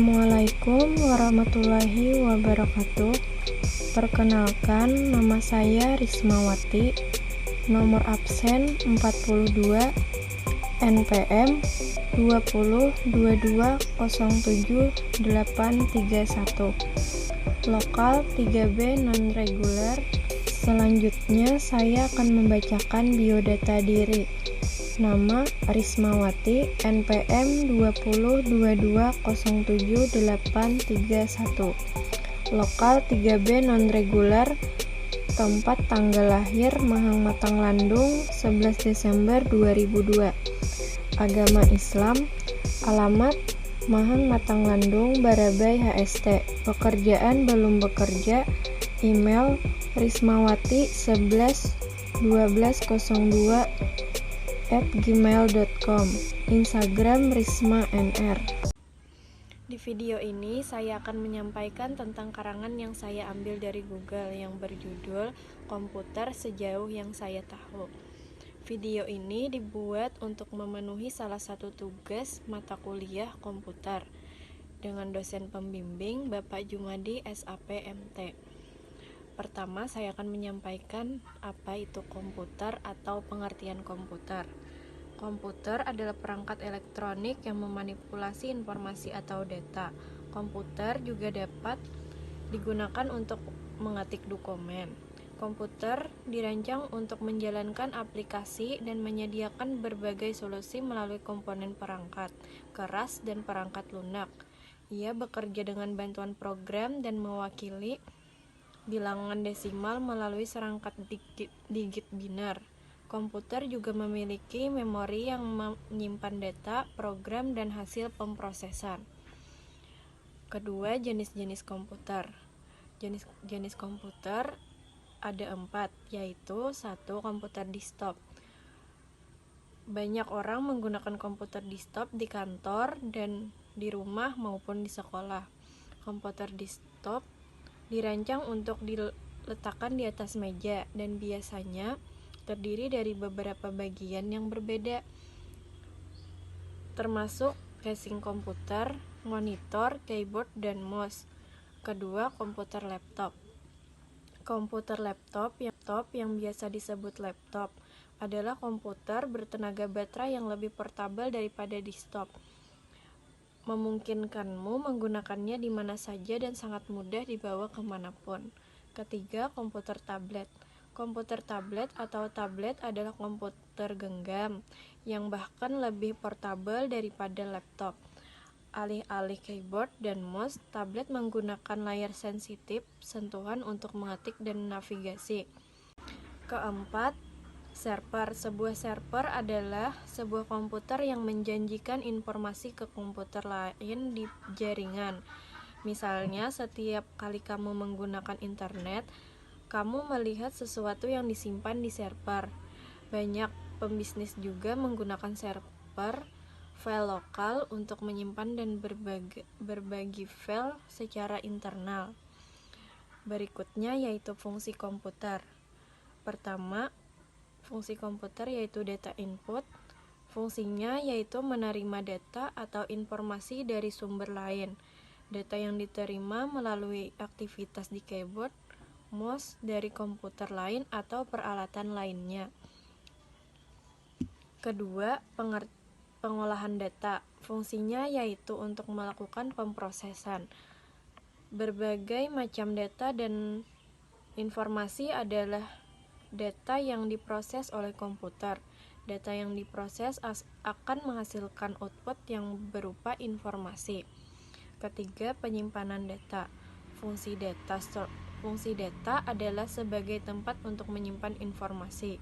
Assalamualaikum warahmatullahi wabarakatuh. Perkenalkan, nama saya Rismawati, nomor absen 42, NPM 2022078831, lokal 3B non-reguler. Selanjutnya saya akan membacakan biodata diri. Nama Rismawati, NPM 2022078831, lokal 3B non-reguler, tempat tanggal lahir Mahang Matang Landung 11 Desember 2002, agama Islam, alamat Mahang Matang Landung Barabai HST, pekerjaan belum bekerja, email rismawati111202 @gmail.com, Instagram risma_nr. Di video ini saya akan menyampaikan tentang karangan yang saya ambil dari Google yang berjudul Komputer Sejauh Yang Saya Tahu. Video ini dibuat untuk memenuhi salah satu tugas mata kuliah komputer dengan dosen pembimbing Bapak Jumadi SAPMT. Pertama, saya akan menyampaikan apa itu komputer atau pengertian komputer. Komputer adalah perangkat elektronik yang memanipulasi informasi atau data. Komputer juga dapat digunakan untuk mengetik dokumen. Komputer dirancang untuk menjalankan aplikasi dan menyediakan berbagai solusi melalui komponen perangkat keras dan perangkat lunak. Ia bekerja dengan bantuan program dan mewakili bilangan desimal melalui serangkat digit binar. Komputer juga memiliki memori yang menyimpan data, program, dan hasil pemrosesan. Kedua, jenis-jenis komputer. Jenis komputer ada 4, yaitu 1. Komputer desktop. Banyak orang menggunakan komputer desktop di kantor dan di rumah maupun di sekolah. Komputer desktop dirancang untuk diletakkan di atas meja dan biasanya terdiri dari beberapa bagian yang berbeda, termasuk casing komputer, monitor, keyboard, dan mouse. Kedua, komputer laptop. Komputer laptop yang biasa disebut laptop adalah komputer bertenaga baterai yang lebih portabel daripada desktop, memungkinkanmu menggunakannya di mana saja dan sangat mudah dibawa kemanapun. Ketiga, komputer tablet. Komputer tablet atau tablet adalah komputer genggam yang bahkan lebih portabel daripada laptop. Alih-alih keyboard dan mouse, tablet menggunakan layar sensitif sentuhan untuk mengetik dan navigasi. Keempat, server. Sebuah server adalah sebuah komputer yang menjanjikan informasi ke komputer lain di jaringan. Misalnya, setiap kali kamu menggunakan internet, kamu melihat sesuatu yang disimpan di server. Banyak pembisnis juga menggunakan server file lokal untuk menyimpan dan berbagi file secara internal. Berikutnya yaitu fungsi komputer. Pertama, fungsi komputer yaitu data input. Fungsinya yaitu menerima data atau informasi dari sumber lain. Data yang diterima melalui aktivitas di keyboard, mouse dari komputer lain atau peralatan lainnya. Kedua, pengolahan data. Fungsinya yaitu untuk melakukan pemrosesan. Berbagai macam data dan informasi adalah data yang diproses oleh komputer. Data yang diproses akan menghasilkan output yang berupa informasi. Ketiga, penyimpanan data. Fungsi data adalah sebagai tempat untuk menyimpan informasi.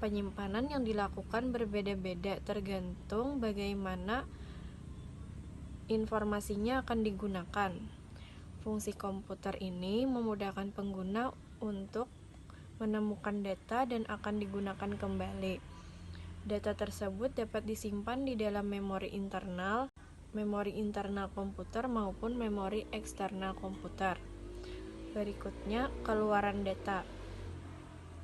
Penyimpanan yang dilakukan berbeda-beda tergantung bagaimana informasinya akan digunakan. Fungsi komputer ini memudahkan pengguna untuk menemukan data dan akan digunakan kembali. Data tersebut dapat disimpan di dalam memori internal komputer maupun memori eksternal komputer. Berikutnya, keluaran data.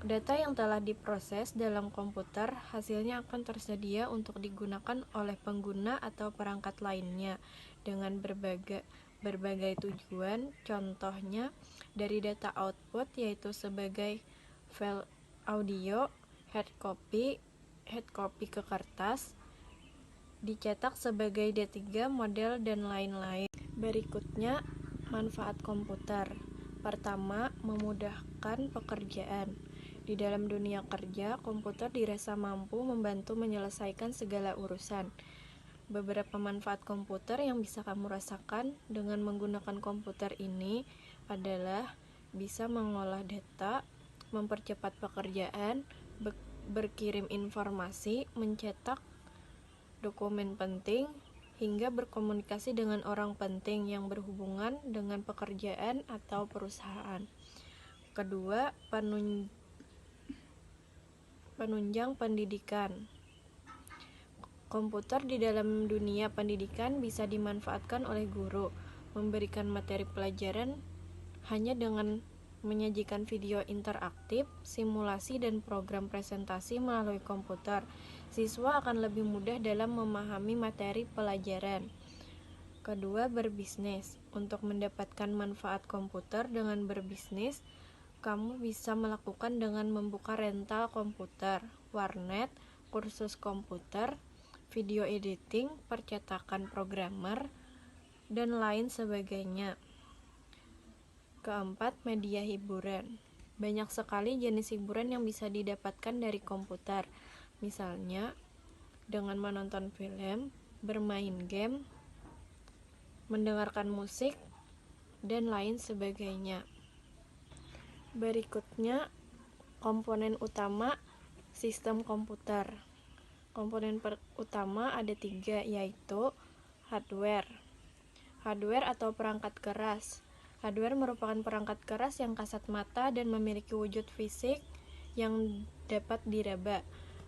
Data yang telah diproses dalam komputer hasilnya akan tersedia untuk digunakan oleh pengguna atau perangkat lainnya dengan berbagai tujuan. Contohnya dari data output yaitu sebagai file audio, hard copy ke kertas, dicetak sebagai D3 model dan lain-lain. Berikutnya, manfaat komputer. Pertama, memudahkan pekerjaan. Di dalam dunia kerja, komputer dirasa mampu membantu menyelesaikan segala urusan. Beberapa manfaat komputer yang bisa kamu rasakan dengan menggunakan komputer ini adalah bisa mengolah data, mempercepat pekerjaan, berkirim informasi, mencetak dokumen penting, hingga berkomunikasi dengan orang penting yang berhubungan dengan pekerjaan atau perusahaan. Kedua, penunjang pendidikan. Komputer di dalam dunia pendidikan bisa dimanfaatkan oleh guru, memberikan materi pelajaran hanya dengan menyajikan video interaktif, simulasi, dan program presentasi melalui komputer. Siswa akan lebih mudah dalam memahami materi pelajaran. Kedua, berbisnis. Untuk mendapatkan manfaat komputer dengan berbisnis, kamu bisa melakukan dengan membuka rental komputer, warnet, kursus komputer, video editing, percetakan programmer, dan lain sebagainya. Keempat, media hiburan. Banyak sekali jenis hiburan yang bisa didapatkan dari komputer. Misalnya, dengan menonton film, bermain game, mendengarkan musik, dan lain sebagainya. Berikutnya, komponen utama sistem komputer. Komponen utama ada 3, yaitu hardware. Hardware atau perangkat keras. Hardware merupakan perangkat keras yang kasat mata dan memiliki wujud fisik yang dapat diraba.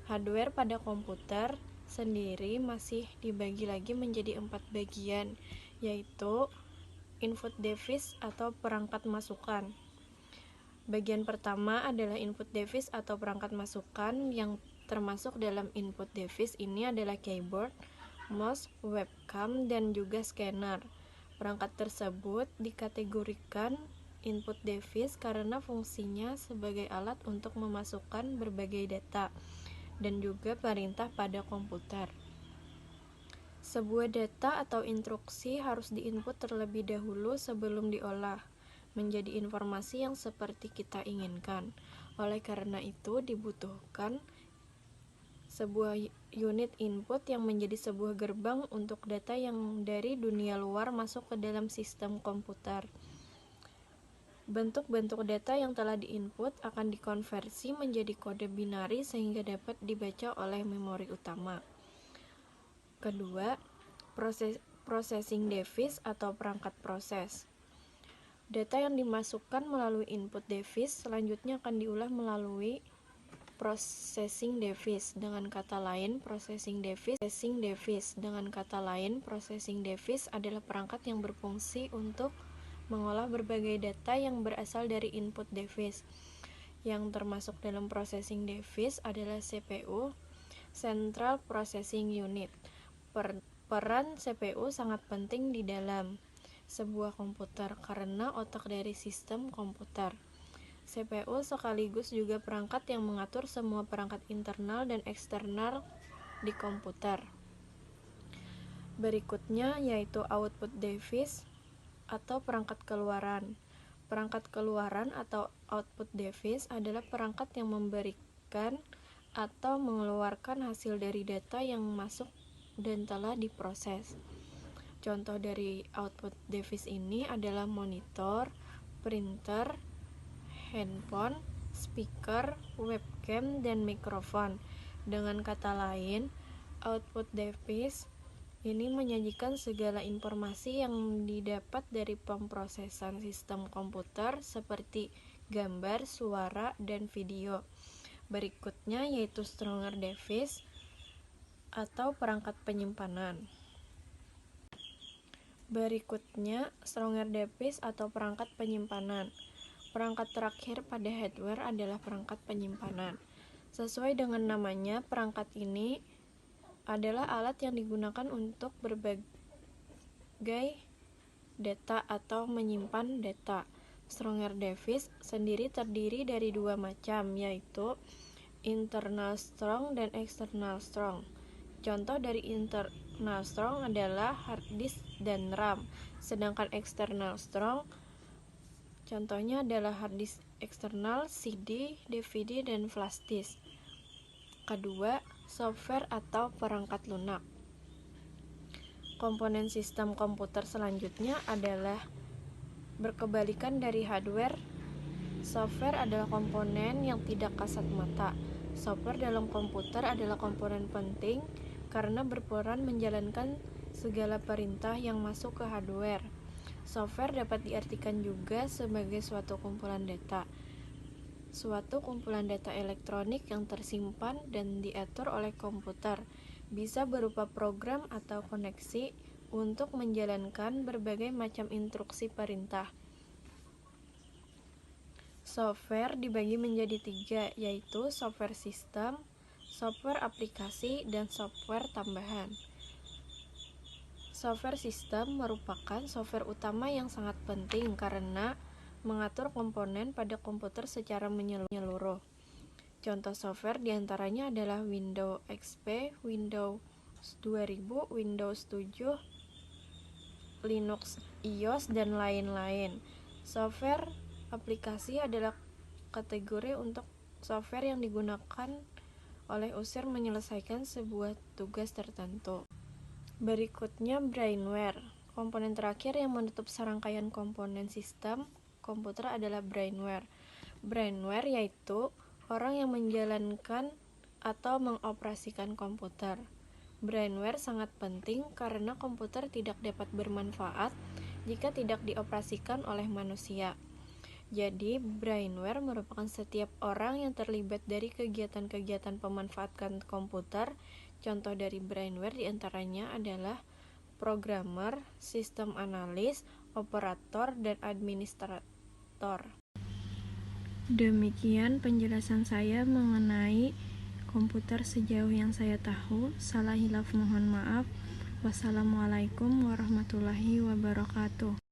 Hardware pada komputer sendiri masih dibagi lagi menjadi 4 bagian, yaitu input device atau perangkat masukan. Bagian pertama adalah input device atau perangkat masukan. Yang termasuk dalam input device ini adalah keyboard, mouse, webcam, dan juga scanner. Perangkat tersebut dikategorikan input device karena fungsinya sebagai alat untuk memasukkan berbagai data dan juga perintah pada komputer. Sebuah data atau instruksi harus diinput terlebih dahulu sebelum diolah menjadi informasi yang seperti kita inginkan. Oleh karena itu, dibutuhkan sebuah unit input yang menjadi sebuah gerbang untuk data yang dari dunia luar masuk ke dalam sistem komputer. Bentuk-bentuk data yang telah diinput akan dikonversi menjadi kode binari sehingga dapat dibaca oleh memori utama. Kedua, processing device atau perangkat proses. Data yang dimasukkan melalui input device selanjutnya akan diolah melalui processing device. Dengan kata lain, processing device adalah perangkat yang berfungsi untuk mengolah berbagai data yang berasal dari input device. Yang termasuk dalam processing device adalah CPU, Central Processing Unit. Peran CPU sangat penting di dalam sebuah komputer karena otak dari sistem komputer. CPU sekaligus juga perangkat yang mengatur semua perangkat internal dan eksternal di komputer. Berikutnya yaitu output device atau perangkat keluaran. Perangkat keluaran atau output device adalah perangkat yang memberikan atau mengeluarkan hasil dari data yang masuk dan telah diproses. Contoh dari output device ini adalah monitor, printer, handphone, speaker, webcam, dan mikrofon. Dengan kata lain, output device ini menyajikan segala informasi yang didapat dari pemrosesan sistem komputer seperti gambar, suara, dan video. Berikutnya yaitu stronger device atau perangkat penyimpanan. Berikutnya, stronger device atau perangkat penyimpanan. Perangkat terakhir pada hardware adalah perangkat penyimpanan. Sesuai dengan namanya, perangkat ini adalah alat yang digunakan untuk berbagai data atau menyimpan data. Stronger device sendiri terdiri dari dua macam, yaitu internal strong dan external strong. Contoh dari internal strong adalah hard disk dan RAM, sedangkan external strong contohnya adalah hard disk eksternal, CD, DVD, dan flash disk. Kedua, software atau perangkat lunak. Komponen sistem komputer selanjutnya adalah berkebalikan dari hardware. Software adalah komponen yang tidak kasat mata. Software dalam komputer adalah komponen penting karena berperan menjalankan segala perintah yang masuk ke hardware. Software dapat diartikan juga sebagai suatu kumpulan data. Suatu kumpulan data elektronik yang tersimpan dan diatur oleh komputer, bisa berupa program atau koneksi untuk menjalankan berbagai macam instruksi perintah. Software dibagi menjadi tiga, yaitu software sistem, software aplikasi, dan software tambahan. Software sistem merupakan software utama yang sangat penting karena mengatur komponen pada komputer secara menyeluruh. Contoh software diantaranya adalah Windows XP, Windows 2000, Windows 7, Linux, iOS, dan lain-lain. Software aplikasi adalah kategori untuk software yang digunakan oleh user menyelesaikan sebuah tugas tertentu. Berikutnya brainware. Komponen terakhir yang menutup serangkaian komponen sistem komputer adalah brainware. Brainware yaitu orang yang menjalankan atau mengoperasikan komputer. Brainware sangat penting karena komputer tidak dapat bermanfaat jika tidak dioperasikan oleh manusia. Jadi, brainware merupakan setiap orang yang terlibat dari kegiatan-kegiatan pemanfaatan komputer. Contoh dari brainware diantaranya adalah programmer, sistem analis, operator, dan administrator. Demikian penjelasan saya mengenai komputer sejauh yang saya tahu. Salah hilaf mohon maaf. Wassalamualaikum warahmatullahi wabarakatuh.